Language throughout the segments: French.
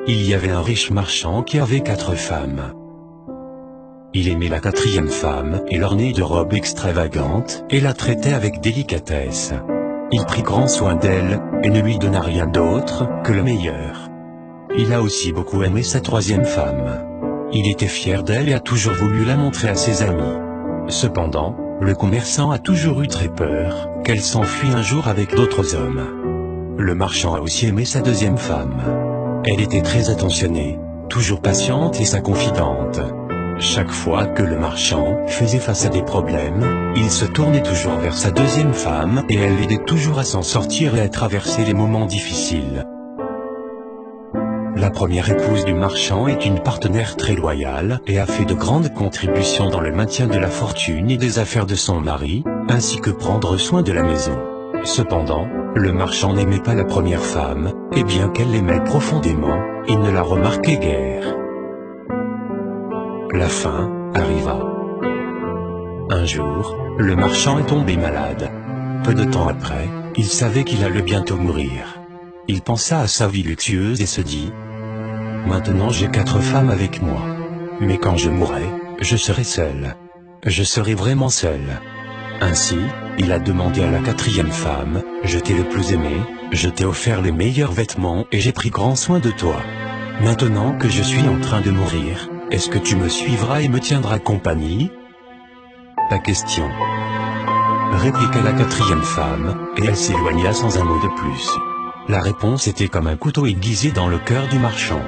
il y avait un riche marchand qui avait 4 femmes. Il aimait la 4e femme et l'ornait de robes extravagantes et la traitait avec délicatesse. Il prit grand soin d'elle et ne lui donna rien d'autre que le meilleur. Il a aussi beaucoup aimé sa 3e femme. Il était fier d'elle et a toujours voulu la montrer à ses amis. Cependant, le commerçant a toujours eu très peur qu'elle s'enfuit un jour avec d'autres hommes. Le marchand a aussi aimé sa 2e femme. Elle était très attentionnée, toujours patiente et sa confidente. Chaque fois que le marchand faisait face à des problèmes, il se tournait toujours vers sa 2e femme et elle l'aidait toujours à s'en sortir et à traverser les moments difficiles. La première épouse du marchand est une partenaire très loyale et a fait de grandes contributions dans le maintien de la fortune et des affaires de son mari, ainsi que prendre soin de la maison. Cependant, le marchand n'aimait pas la première femme, et bien qu'elle l'aimait profondément, il ne la remarquait guère. La fin arriva. Un jour, le marchand est tombé malade. Peu de temps après, il savait qu'il allait bientôt mourir. Il pensa à sa vie luxueuse et se dit : « Maintenant j'ai 4 femmes avec moi. Mais quand je mourrai, je serai seul. Je serai vraiment seul. » Ainsi, il a demandé à la 4e femme : « Je t'ai le plus aimé, je t'ai offert les meilleurs vêtements et j'ai pris grand soin de toi. Maintenant que je suis en train de mourir, est-ce que tu me suivras et me tiendras compagnie ?» Ta question, répliqua la 4e femme, et elle s'éloigna sans un mot de plus. La réponse était comme un couteau aiguisé dans le cœur du marchand.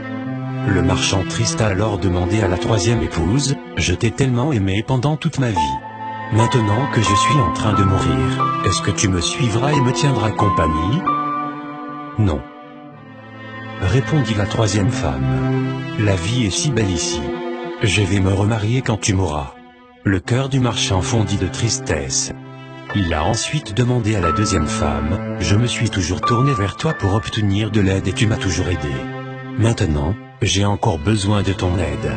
Le marchand triste a alors demandé à la 3e épouse : « Je t'ai tellement aimé pendant toute ma vie. Maintenant que je suis en train de mourir, est-ce que tu me suivras et me tiendras compagnie ?» Non, répondit la 3e femme. La vie est si belle ici. Je vais me remarier quand tu mourras. Le cœur du marchand fondit de tristesse. Il a ensuite demandé à la 2e femme : « Je me suis toujours tourné vers toi pour obtenir de l'aide et tu m'as toujours aidé. Maintenant, j'ai encore besoin de ton aide.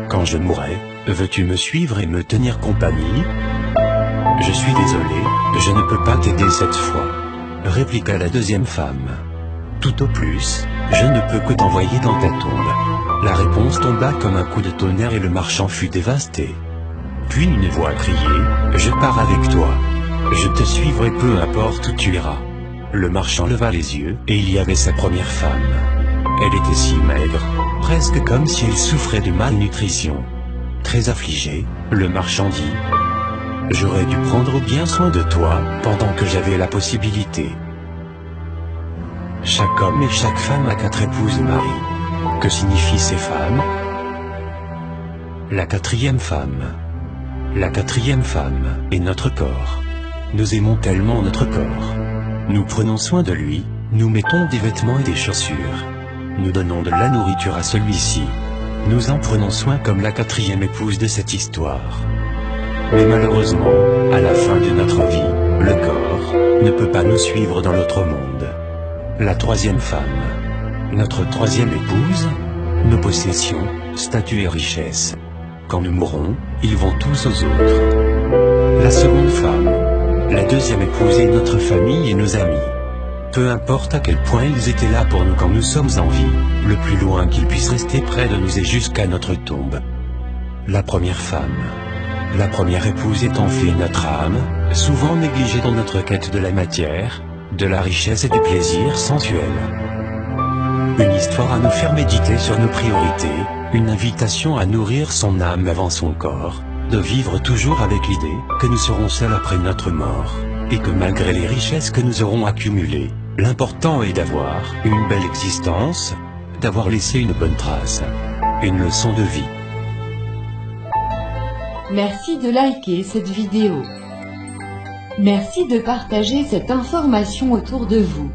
Quand je mourrai, veux-tu me suivre et me tenir compagnie ?» Je suis désolé, je ne peux pas t'aider cette fois, répliqua la 2e femme. Tout au plus, je ne peux que t'envoyer dans ta tombe. La réponse tomba comme un coup de tonnerre et le marchand fut dévasté. Puis une voix criait : « Je pars avec toi. Je te suivrai peu importe où tu iras. » Le marchand leva les yeux, et il y avait sa première femme. Elle était si maigre, presque comme si elle souffrait de malnutrition. Très affligé, le marchand dit : « J'aurais dû prendre bien soin de toi, pendant que j'avais la possibilité. » Chaque homme et chaque femme a 4 épouses Marie. Que signifient ces femmes ? La 4e femme. La 4e femme est notre corps. Nous aimons tellement notre corps. Nous prenons soin de lui, nous mettons des vêtements et des chaussures. Nous donnons de la nourriture à celui-ci. Nous en prenons soin comme la 4e épouse de cette histoire. Mais malheureusement, à la fin de notre vie, le corps ne peut pas nous suivre dans l'autre monde. La 3e femme, notre 3e épouse, nos possessions, statut et richesses. Quand nous mourrons, ils vont tous aux autres. La 2e femme, la 2e épouse est notre famille et nos amis. Peu importe à quel point ils étaient là pour nous quand nous sommes en vie, le plus loin qu'ils puissent rester près de nous et jusqu'à notre tombe. La 1re femme, la 1re épouse est en fait notre âme, souvent négligée dans notre quête de la matière, de la richesse et du plaisir sensuel. Une histoire à nous faire méditer sur nos priorités, une invitation à nourrir son âme avant son corps, de vivre toujours avec l'idée que nous serons seuls après notre mort, et que malgré les richesses que nous aurons accumulées, l'important est d'avoir une belle existence, d'avoir laissé une bonne trace, une leçon de vie. Merci de liker cette vidéo. Merci de partager cette information autour de vous.